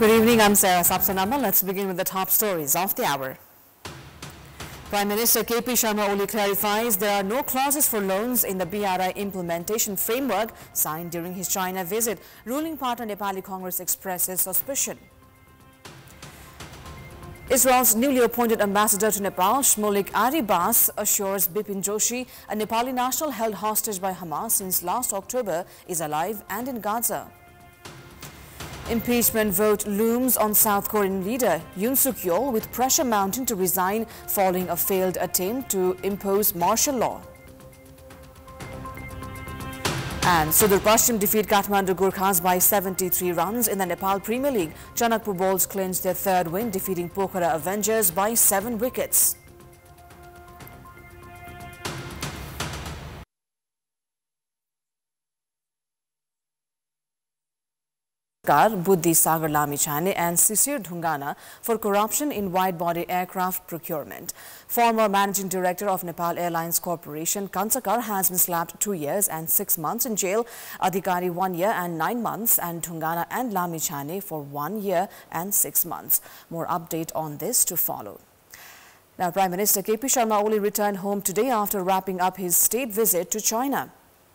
Good evening, I'm Sarah Sapsanama. Let's begin with the top stories of the hour. Prime Minister KP Sharma Oli clarifies there are no clauses for loans in the BRI implementation framework signed during his China visit. Ruling partner Nepali Congress expresses suspicion. Israel's newly appointed ambassador to Nepal, Shmolik Aribas, assures Bipin Joshi, a Nepali national held hostage by Hamas since last October, is alive and in Gaza. Impeachment vote looms on South Korean leader Yoon Suk-yeol, with pressure mounting to resign following a failed attempt to impose martial law. And Sudur Pashchim defeat Kathmandu Gurkhas by 73 runs in the Nepal Premier League. Chanakpur Bulls clinched their third win, defeating Pokhara Avengers by 7 wickets. Buddhi Sagar Lamichhane and Sisir Dhungana for corruption in wide-body aircraft procurement. Former Managing Director of Nepal Airlines Corporation, Kansakar, has been slapped 2 years and 6 months in jail, Adhikari 1 year and 9 months, and Dhungana and Lamichhane for 1 year and 6 months. More update on this to follow. Now, Prime Minister KP Sharma Oli returned home today after wrapping up his state visit to China.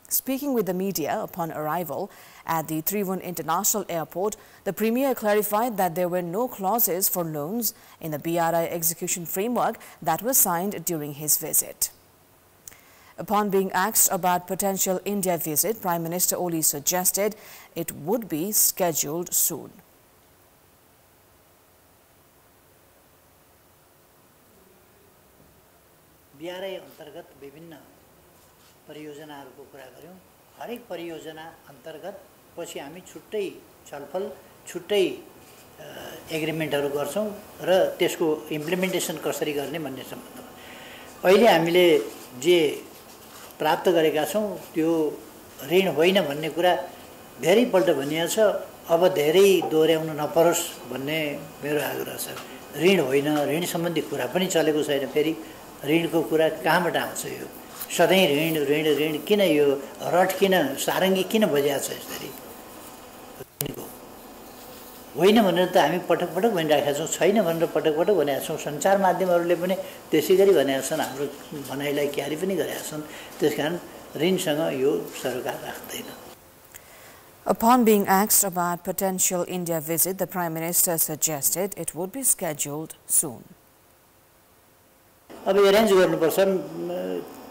Speaking with the media upon arrival at the Trivandrum International Airport, the Premier clarified that there were no clauses for loans in the BRI execution framework that were signed during his visit. Upon being asked about potential India visit, Prime Minister Oli suggested it would be scheduled soon. BRI अंतर्गत विभिन्न परियोजनाहरूको कुरा गर्यौं। हरेक परियोजना अन्तर्गत पछि हामी छुट्टै छलफल छुट्टै एग्रिमेन्टहरू गर्छौं र त्यसको इम्प्लिमेन्टेसन कसरी गर्ने भन्ने सम्बन्धमा अहिले हामीले जे प्राप्त गरेका छौं त्यो ऋण होइन भन्ने कुरा धेरै पल्ट भनिएको छ। अब धेरै दोहोर्याउन नपरोस् भन्ने मेरो आग्रह छ। ऋण होइन, ऋण सम्बन्धी कुरा पनि चलेको छैन। फेरि ऋणको कुरा कहाँबाट आउँछ? यो सधैँ ऋण ऋण ऋण किन? यो रट किन, सारङ्गी किन बजाएको छ यसरी? होइन भनेर त हामी पटक पटक भनिरहेका छौँ, छैन भनेर पटक पटक भनेका छौँ। सञ्चार माध्यमहरूले पनि त्यसै गरी भनेका छन्, हाम्रो भनाइलाई क्यारी पनि गरेका छन्। त्यसकारण ऋणसँग यो सरकार राख्दैन। Upon being asked about potential India visit, the Prime Minister suggested it would be scheduled soon. अब एरेन्ज गर्नुपर्छ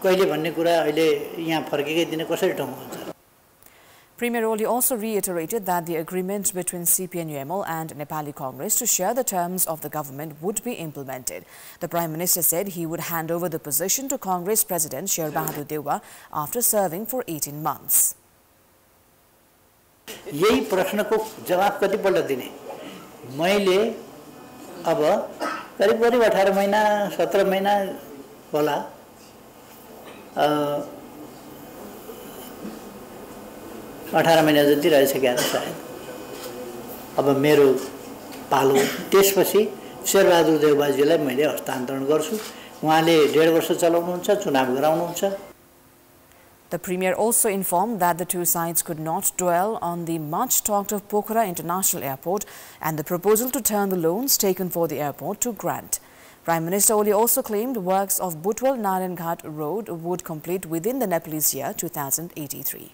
कहिले भन्ने कुरा अहिले यहाँ फर्केकै दिन कसरी ठाउँ हुन्छ? Premier Oli also reiterated that the agreement between CPNUML and Nepali Congress to share the terms of the government would be implemented. The Prime Minister said he would hand over the position to Congress President Sher Bahadur Dewa after serving for 18 months. यही प्रश्नको जवाब कतिपल्ट दिने? मैले अब करिब 18 महिना 17 महिना होला 18 महिना जति रहिसकेको छ सायद। अब मेरो पालो त्यसपछि शेरबहादुर देवबाजीलाई मैले हस्तान्तरण गर्छु। उहाँले 1.5 वर्ष चलाउनुहुन्छ, चुनाव गराउनुहुन्छ। The Premier also informed that the two sides could not dwell on the much-talked-of Pokhara International Airport and the proposal to turn the loans taken for the airport to grant. Prime Minister Oli also claimed works of Butwal-Narayan Ghat Road would complete within the Nepalese year 2083.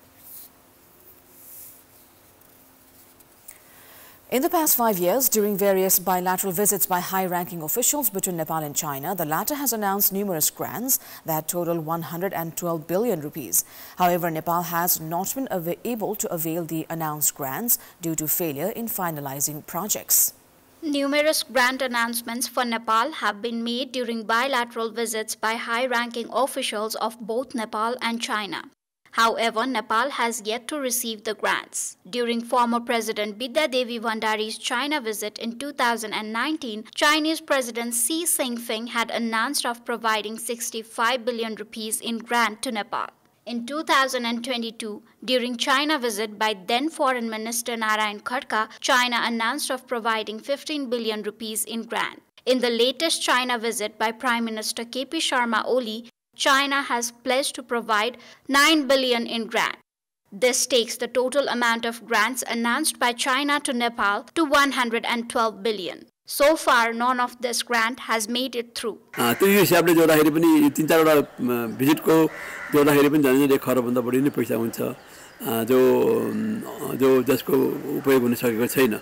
In the past 5 years, during various bilateral visits by high-ranking officials between Nepal and China, the latter has announced numerous grants that total 112 billion rupees. However, Nepal has not been able to avail the announced grants due to failure in finalizing projects. Numerous grant announcements for Nepal have been made during bilateral visits by high-ranking officials of both Nepal and China. However, Nepal has yet to receive the grants. During former President Bidya Devi Bhandari's China visit in 2019, Chinese President Xi Jinping had announced of providing 65 billion rupees in grant to Nepal. In 2022, during China visit by then Foreign Minister Narayan Khadka, China announced of providing 15 billion rupees in grant. In the latest China visit by Prime Minister KP Sharma Oli, China has pledged to provide 9 billion in grant. This takes the total amount of grants announced by China to Nepal to 112 billion. So far, none of this grant has made it through. त्यो हिसाबले जोड्दाखेरि पनि 3-4 वटा भिजिटको जोड्दाखेरि पनि झन् 1 खरब भन्दा बढी नै पैसा हुन्छ जो जसको उपयोग हुन सकेको छैन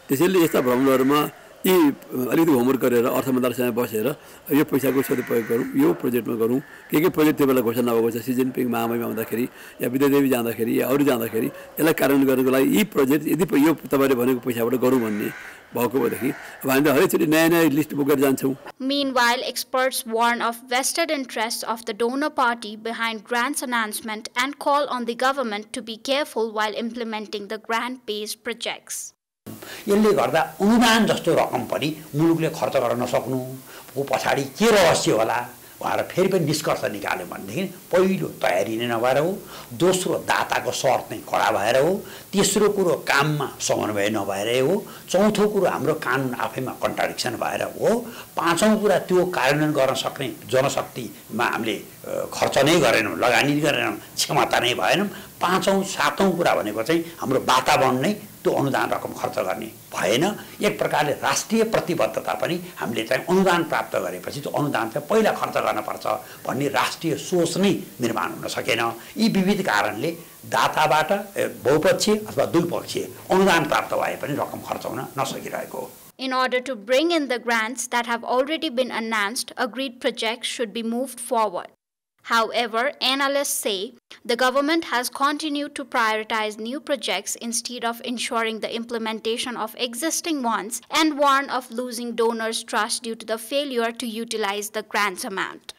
त्यसैले यस्ता भ्रमणहरुमा यी अलिकति होमवर्क गरेर अर्थ मन्त्रालयसँग बसेर यो पैसाको सदुपयोग गरौँ यो प्रोजेक्टमा गरौँ के प्रोजेक्ट त्यो बेला घोषणा भएको छ सिजन पिङ महामहिमा आउँदाखेरि या विद्यादेवी जाँदाखेरि या अरु जाँदाखेरि यसलाई कार्यान्वयन गर्नको लागि यी प्रोजेक्ट यदि यो तपाईले भनेको पैसाबाट गरौँ भन्ने भएको भएदेखि अब हामीले हरेकचोटि नयाँ लिस्ट बोकेर जान्छौँ. Meanwhile, experts warn of vested interests of the donor party behind grants announcement and call on the government to be careful while implementing the grant-based projects. यसले गर्दा अनुदान जस्तो रकम पनि मुलुकले खर्च गर्न नसक्नु को पछाडी के रहस्य होला भनेर फेरि पनि निष्कर्ष निकाल्यो भनेदेखि पहिलो तयारी नै नभएर हो दोस्रो दाताको शर्त नै कडा भएर हो तेस्रो कुरो काममा समन्वय नभएर हो चौथो कुरो हाम्रो कानुन आफैमा कन्ट्राडिक्सन भएर हो पाँचौं कुरा त्यो कार्यान्वयन गर्न सक्ने जनशक्तिमा हामीले खर्च नै गरेनौं लगानी गरेनौं क्षमता नै भएन पाँचौं सातौं कुरा भनेको चाहिँ हाम्रो वातावरण नै त्यो अनुदान रकम खर्च गर्ने भएन एक प्रकारले राष्ट्रिय प्रतिबद्धता पनि हामीले चाहिँ अनुदान प्राप्त गरेपछि त्यो अनुदान चाहिँ पहिला खर्च गर्न पर्छ भन्ने राष्ट्रिय सोच नै निर्माण हुन सकेन यी विविध कारणले दाताबाट बहुपक्षीय अथवा द्विपक्षीय अनुदान प्राप्त भए पनि रकम खर्च हुन नसकिरहेको हो. In order to bring in the grants that have already been announced, agreed projects should be moved forward. However, analysts say the government has continued to prioritize new projects instead of ensuring the implementation of existing ones and warn of losing donors' trust due to the failure to utilize the grants amount.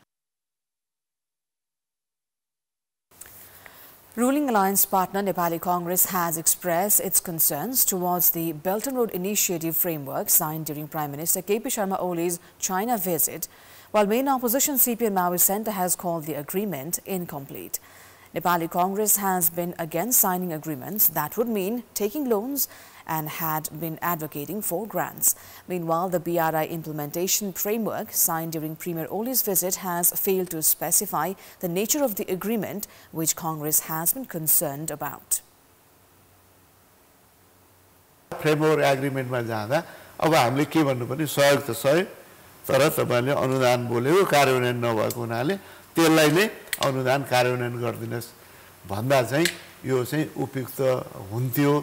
Ruling alliance partner Nepali Congress has expressed its concerns towards the Belt and Road Initiative framework signed during Prime Minister K.P. Sharma Oli's China visit, while main opposition CPN Maoist Centre has called the agreement incomplete. Nepali Congress has been against signing agreements that would mean taking loans and had been advocating for grants. Meanwhile, the BRI implementation framework signed during Premier Oli's visit has failed to specify the nature of the agreement, which Congress has been concerned about. Framework agreement ma janda अब हामीले के भन्नुपर्ने सहयोग त सहयोग तर तपाईले अनुदान बोलेको कार्यान्वयन नभएको हुनाले त्यसलाई नै अनुदान कार्यान्वयन गर्दिनुस् भन्दा चाहिँ यो चाहिँ उपयुक्त हुन्थ्यो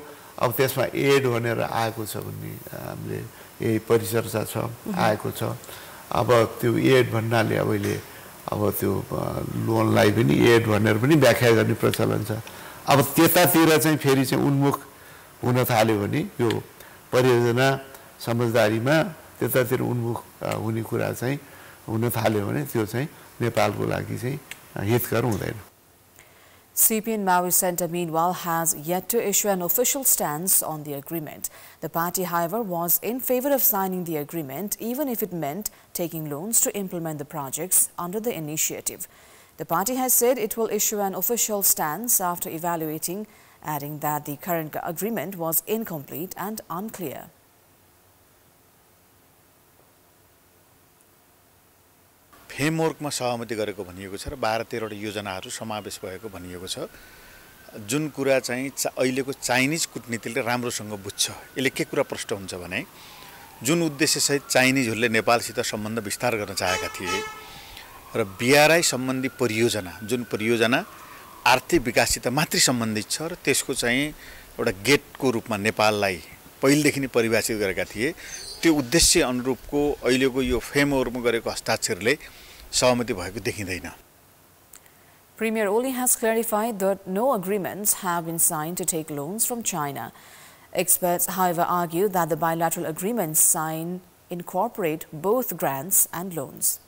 अब त्यसमा एड भनेर आएको छ भन्ने हामीले यही परिचर्चा छ आएको छ अब त्यो एड भन्नाले अब त्यो लोनलाई पनि एड भनेर पनि व्याख्या गर्ने प्रचलन छ अब त्यतातिर चाहिँ फेरि चाहिँ उन्मुख हुन थाल्यो भने यो परियोजना समझदारीमा त्यतातिर उन्मुख हुने कुरा चाहिँ हुन थाल्यो भने त्यो चाहिँ नेपालको लागि चाहिँ हितकर हुँदैन. CPN Maoist Centre, meanwhile, has yet to issue an official stance on the agreement. The party, however, was in favour of signing the agreement, even if it meant taking loans to implement the projects under the initiative. The party has said it will issue an official stance after evaluating, adding that the current agreement was incomplete and unclear. फ्रेमवर्कमा सहमति गरेको भनिएको छ र 12-13 वटा योजनाहरू समावेश भएको भनिएको छ जुन कुरा चाहिँ अहिलेको चाइनिज कूटनीतिले राम्रोसँग बुझ्छ यसले के कुरा प्रष्ट हुन्छ भने जुन उद्देश्य सहित चाइनिजहरूले नेपालसित सम्बन्ध विस्तार गर्न चाहेका थिए र बीआरआई सम्बन्धी परियोजना जुन परियोजना आर्थिक विकाससित मात्रै सम्बन्धित छ र त्यसको चाहिँ एउटा गेटको रूपमा नेपाललाई पहिलेदेखि नै परिभाषित गरेका थिए त्यो उद्देश्य अनुरूपको अहिलेको यो फ्रेमवर्कमा गरेको हस्ताक्षरले सहमति भएको देखिँदैन. Premier Oli has clarified that no agreements have been signed to take loans from China. Experts, however, argue that the bilateral agreements signed incorporate both grants and loans.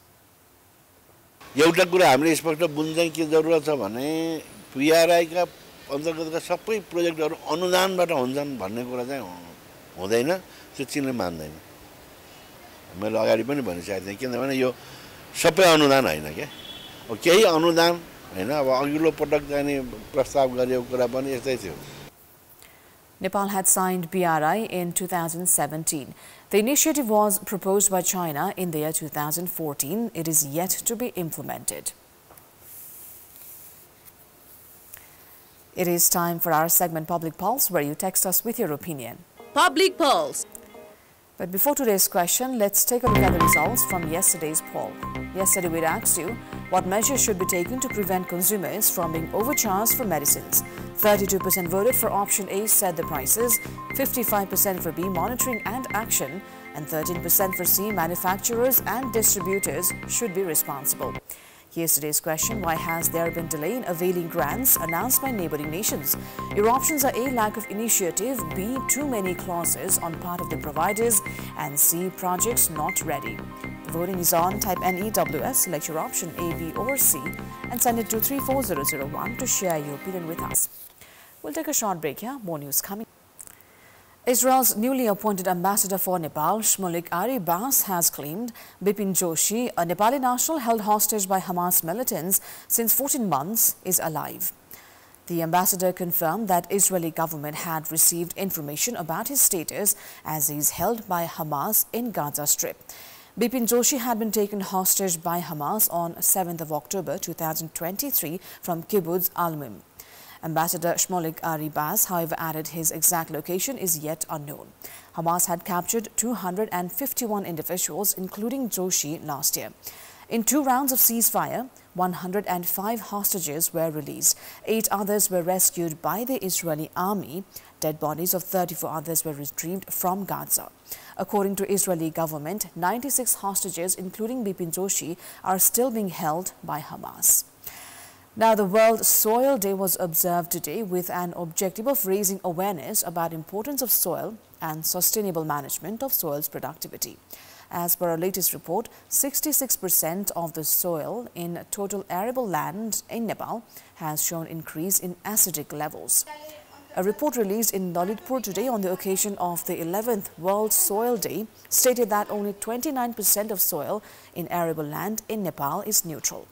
एउटा कुरा हामीले स्पष्ट बुझ्न के जरुरत छ भने बीआरआई का अन्तर्गतका सबै प्रोजेक्टहरु अनुदानबाट हुन्छन् भन्ने कुरा चाहिँ हुँदैन त्यो चीनले मान्दैन. मैले अगाडि पनि भनिसकेको थिएँ किनभने यो सबै अनुदान हैन के अब केही अनुदान हैन अब अघिल्लो पटक जाने प्रस्ताव गरेको कुरा पनि यस्तै थियो. Nepal had signed BRI in 2017. The initiative was proposed by China in the year 2014. It is yet to be implemented. It is time for our segment Public Pulse, where you text us with your opinion. Public Pulse. But before today's question, let's take a look at the results from yesterday's poll. Yesterday we asked you what measures should be taken to prevent consumers from being overcharged for medicines. 32% voted for option A, set the prices, 55% for B, monitoring and action, and 13% for C, manufacturers and distributors should be responsible. Yesterday's question, why has there been delay in availing grants announced by neighboring nations? Your options are A, lack of initiative, B, too many clauses on part of the providers, and C, projects not ready. The voting is on. Type NEWS, select your option A, B or C and send it to 34001 to share your opinion with us. We'll take a short break here. More news coming. Israel's newly appointed ambassador for Nepal, Shmolik Ari Bas, has claimed Bipin Joshi, a Nepali national held hostage by Hamas militants since 14 months, is alive. The ambassador confirmed that Israeli government had received information about his status as he is held by Hamas in Gaza Strip. Bipin Joshi had been taken hostage by Hamas on 7th of October 2023 from Kibbutz Almim. Ambassador Shmolik Ari Bas, however, added his exact location is yet unknown. Hamas had captured 251 individuals, including Joshi, last year. In 2 rounds of ceasefire, 105 hostages were released. 8 others were rescued by the Israeli army. Dead bodies of 34 others were retrieved from Gaza. According to Israeli government, 96 hostages, including Bipin Joshi, are still being held by Hamas. Now, the World Soil Day was observed today with an objective of raising awareness about the importance of soil and sustainable management of soil's productivity. As per our latest report, 66% of the soil in total arable land in Nepal has shown increase in acidic levels. A report released in Lalitpur today on the occasion of the 11th World Soil Day stated that only 29% of soil in arable land in Nepal is neutral.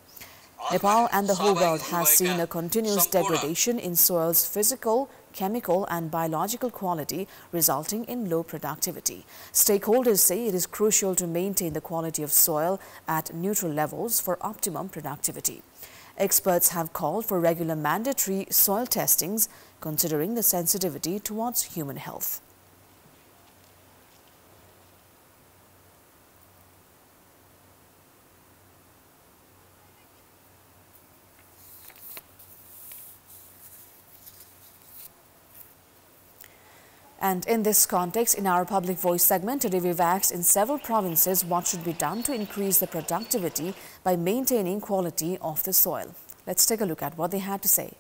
Nepal and the whole world has seen a continuous degradation in soil's physical, chemical and biological quality, resulting in low productivity. Stakeholders say it is crucial to maintain the quality of soil at neutral levels for optimum productivity. Experts have called for regular mandatory soil testings, considering the sensitivity towards human health. And in this context, in our Public Voice segment, today we've asked in several provinces what should be done to increase the productivity by maintaining quality of the soil. Let's take a look at what they had to say.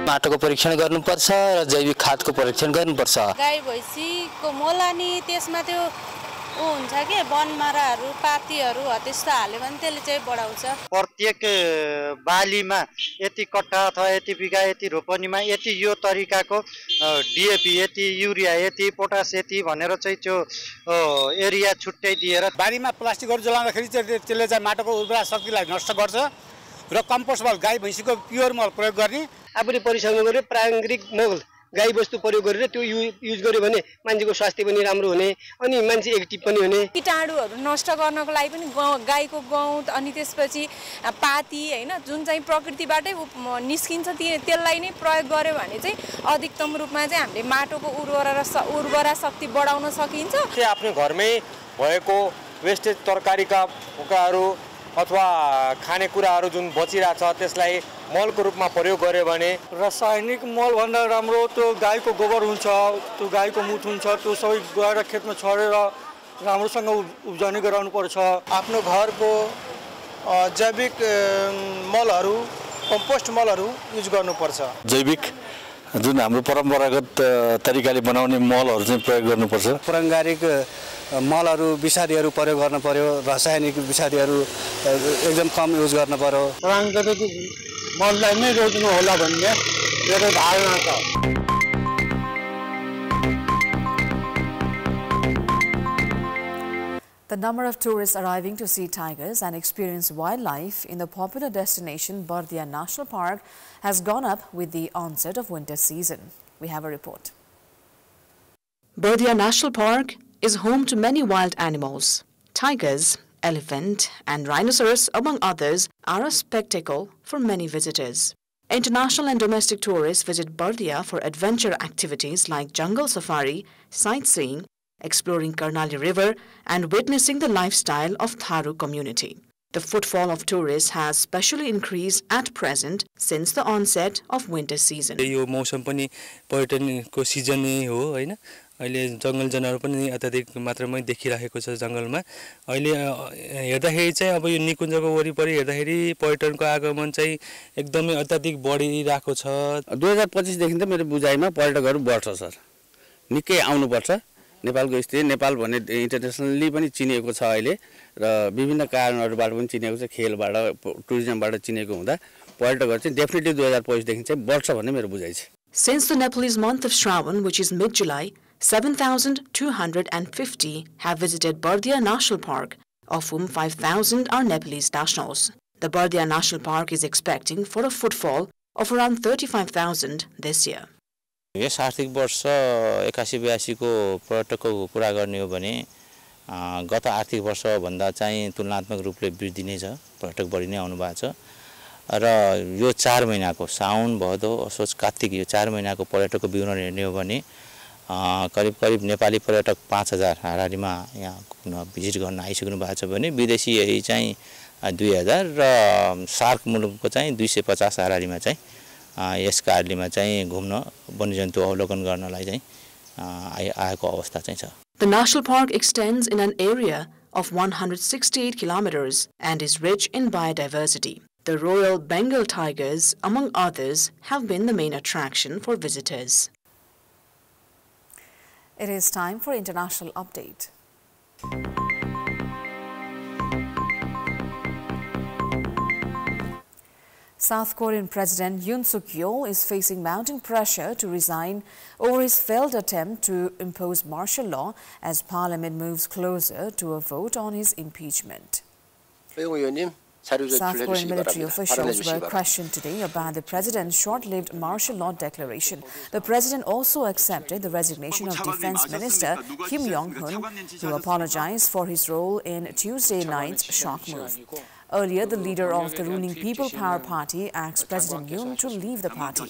माटोको परीक्षण गर्नुपर्छ र जैविक खादको परीक्षण गर्नुपर्छ। गाई भैँसीको मल अनि त्यसमा त्यो हुन्छ के वनमाराहरू पातीहरू त्यस्तो हाल्यो भने त्यसले चाहिँ बढाउँछ। प्रत्येक बालीमा यति कट्टा अथवा यति बिघा यति रोपनीमा यति यो तरिकाको डीएपी यति युरिया यति पोटास यति भनेर चाहिँ त्यो एरिया छुट्टै दिएर बारीमा प्लास्टिकहरू जलाउँदाखेरि त्यसले चाहिँ माटोको उर्वरा शक्तिलाई नष्ट गर्छ र कम्पोस्ट मल गाई भैँसीको प्योर मल प्रयोग गर्ने। आफूले परिश्रम गरेर प्राकृतिक मल गाई वस्तु प्रयोग गरेर त्यो युज गर्यो भने मान्छेको स्वास्थ्य पनि राम्रो हुने अनि मान्छे एक्टिभ पनि हुने। कीटाणुहरू नष्ट गर्नको लागि पनि गाईको गौत अनि त्यसपछि पाती हैन जुन चाहिँ प्रकृतिबाटै निस्किन्छ त्यसलाई नै प्रयोग गर्यो भने चाहिँ अधिकतम रूपमा चाहिँ हामीले माटोको उर्वरा शक्ति बढाउन सकिन्छ। आफ्नो घरमै भएको वेस्टेज तरकारीका पोकाहरू अथवा खानेकुराहरू जुन बचिरहेछ त्यसलाई मलको रूपमा प्रयोग गर्यो भने रासायनिक मल भन्दा राम्रो त्यो गाईको गोबर हुन्छ, त्यो गाईको मुत हुन्छ, त्यो सबै गएर खेतमा छरेर राम्रोसँग उब्जनी गराउनु पर्छ। आफ्नो घरको जैविक मलहरू कम्पोस्ट मलहरू युज गर्नुपर्छ। जैविक जुन हाम्रो परम्परागत तरिकाले बनाउने मलहरू चाहिँ प्रयोग गर्नुपर्छ। पारम्परिक मलहरू विषादीहरू प्रयोग गर्न पर्यो, रासायनिक विषादीहरू एकदम कम युज गर्न पर्यो। प्राकृतिक मललाई नै रोज्नु होला भन्ने मेरो धारणा छ। The number of tourists arriving to see tigers and experience wildlife in the popular destination Bardia National Park has gone up with the onset of winter season. We have a report. Bardia National Park is home to many wild animals. Tigers elephant, and rhinoceros, among others, are a spectacle for many visitors. International and domestic tourists visit Bardia for adventure activities like jungle safari, sightseeing, exploring Karnali River, and witnessing the lifestyle of Tharu community. The footfall of tourists has specially increased at present since the onset of winter season. यो मौसम पनि पर्यटनको season नै हो हैन अहिले जंगल जनावर पनि अत्यधिक मात्रामा देखिरहेको छ जंगलमा अहिले हेर्दाखेरि चाहिँ अब यो निकुञ्जको वरिपरि हेर्दाखेरि पर्यटनको आगमन चाहिँ एकदमै अत्यधिक बढिरहेको छ 2025 देखि त मेरो बुझाइमा पर्यटकहरू बढ्छ सर निकै आउनु पर्छ नेपालको स्थिति नेपाल भन्ने इन्टरनेसनली पनि चिनिएको छ अहिले र विभिन्न कारणहरुबाट पनि चिनिएको छ खेलबाट टुरिज्मबाट चिनिएको हुँदा पर्यटकहरू चाहिँ डेफिनेटली 2025 देखि चाहिँ बढ्छ भन्ने मेरो बुझाइ छ Since the Nepalese month of Shravan, which is mid-July, 7,250 have visited Bardia National Park, of whom 5,000 are Nepalese nationals. The Bardia National Park is expecting for a footfall of around 35,000 this year. Yes आर्थिक वर्ष 81-82 को पर्यटकको कुरा गर्ने हो भने गत आर्थिक वर्ष भन्दा चाहिँ तुलनात्मक रूपले वृद्धि नै छ पर्यटक बढी नै आउनु भएको छ र यो 4 महिनाको साउन भदौ असोज कार्तिक यो 4 महिनाको पर्यटकको विवरण हेर्ने हो भने करिब नेपाली पर्यटक 5000 हाराहारीमा यहाँ भिजिट गर्न आइसक्नु भएको छ भने विदेशी यही चाहिँ 2000 र सार्क मुलुकको चाहिँ 250 हाराहारीमा चाहिँ यस कार्यमा चाहिँ घुम्न वन्यजन्तु अवलोकन गर्नलाई चाहिँ आएको अवस्था चाहिँ छ The national park extends in an area of 168 kilometers and is rich in biodiversity. The Royal Bengal tigers, among others, have been the main attraction for visitors. It is time for international update. South Korean President Yoon Suk-yeol is facing mounting pressure to resign over his failed attempt to impose martial law as parliament moves closer to a vote on his impeachment. South Korean military officials were questioned today about the president's short-lived martial law declaration. The president also accepted the resignation of Defense Minister Kim Yong-hun, who apologized for his role in Tuesday night's shock move. Earlier, the leader of the ruling People Power Party asked President Yoon to leave the party.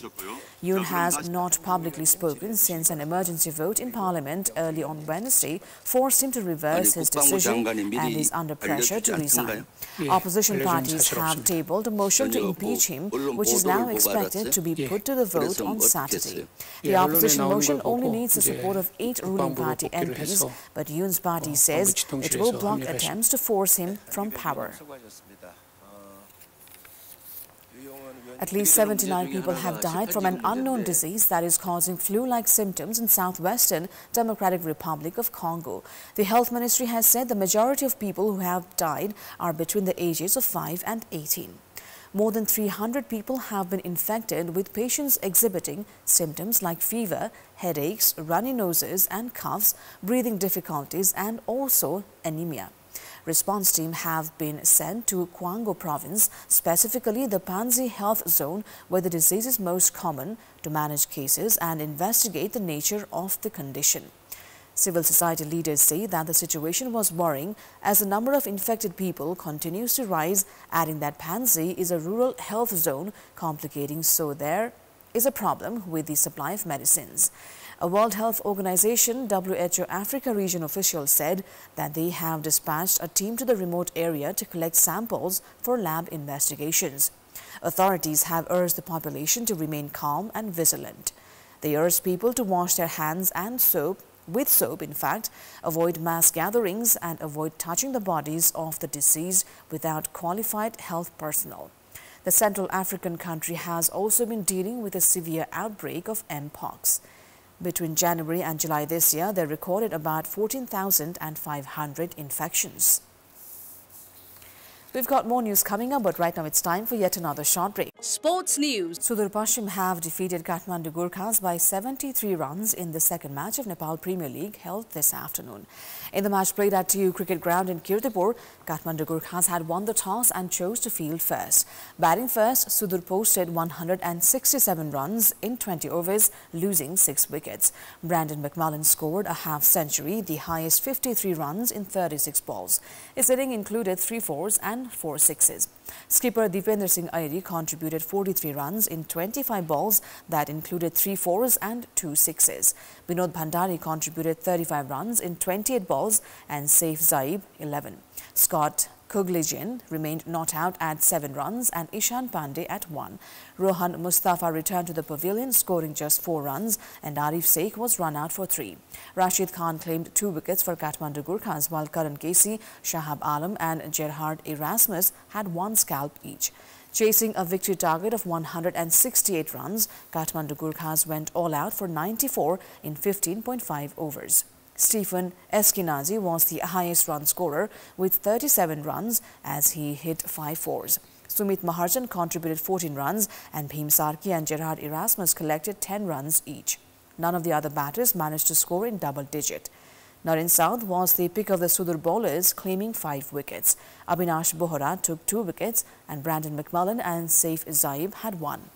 Yoon has not publicly spoken since an emergency vote in parliament early on Wednesday forced him to reverse his decision and is under pressure to resign. Opposition parties have tabled a motion to impeach him, which is now expected to be put to the vote on Saturday. The opposition motion only needs the support of 8 ruling party MPs, but Yoon's party says it will block attempts to force him from power. At least 79 people have died from an unknown disease that is causing flu-like symptoms in southwestern Democratic Republic of Congo. The health ministry has said the majority of people who have died are between the ages of 5 and 18. More than 300 people have been infected, with patients exhibiting symptoms like fever, headaches, runny noses and coughs, breathing difficulties and also anemia. Response teams have been sent to Kwango province, specifically the Panzi Health Zone, where the disease is most common, to manage cases and investigate the nature of the condition. Civil society leaders say that the situation was worrying as the number of infected people continues to rise, adding that Panzi is a rural health zone, complicating so there is a problem with the supply of medicines. A World Health Organization WHO Africa region official said that they have dispatched a team to the remote area to collect samples for lab investigations. Authorities have urged the population to remain calm and vigilant. They urge people to wash their hands and with soap, in fact, avoid mass gatherings and avoid touching the bodies of the deceased without qualified health personnel. The Central African country has also been dealing with a severe outbreak of Mpox. Between January and July this year, they recorded about 14,500 infections. We've got more news coming up, but right now it's time for yet another short break. Sports news. Sudur Pashchim have defeated Kathmandu Gurkhas by 73 runs in the second match of Nepal Premier League held this afternoon. In the match played at TU Cricket Ground in Kantipur, Kathmandu Gurkhas had won the toss and chose to field first. Batting first, Sudur posted 167 runs in 20 overs, losing 6 wickets. Brandon McMullen scored a half-century, the highest 53 runs in 36 balls. His inning included 3 fours and 4 sixes. Skipper Deependra Singh Airi contributed 43 runs in 25 balls that included 3 fours and 2 sixes. Vinod Bhandari contributed 35 runs in 28 balls and Saif Zaib 11. Scott Kuglijian remained not out at 7 runs and Ishan Pandey at 1. Rohan Mustafa returned to the pavilion, scoring just 4 runs, and Arif Sheikh was run out for 3. Rashid Khan claimed 2 wickets for Kathmandu Gurkhas, while Karan Casey, Shahab Alam and Gerhard Erasmus had 1 scalp each. Chasing a victory target of 168 runs, Kathmandu Gurkhas went all out for 94 in 15.5 overs. Stephen Eskinazi was the highest run scorer with 37 runs as he hit 5 fours. Sumit Maharjan contributed 14 runs and Bhim Sarki and Gerhard Erasmus collected 10 runs each. None of the other batters managed to score in double digit. Naren South was the pick of the Sudur bowlers, claiming 5 wickets. Abhinash Bohra took 2 wickets and Brandon McMullen and Saif Zaib had 1.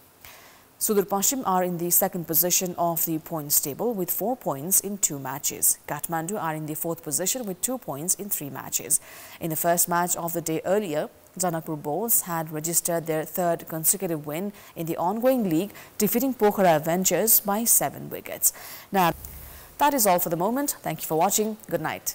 Sudur Pashchim are in the second position of the points table with 4 points in 2 matches. Kathmandu are in the 4th position with 2 points in 3 matches. In the first match of the day earlier, Janakpur Bulls had registered their 3rd consecutive win in the ongoing league, defeating Pokhara Avengers by 7 wickets. Now, that is all for the moment. Thank you for watching. Good night.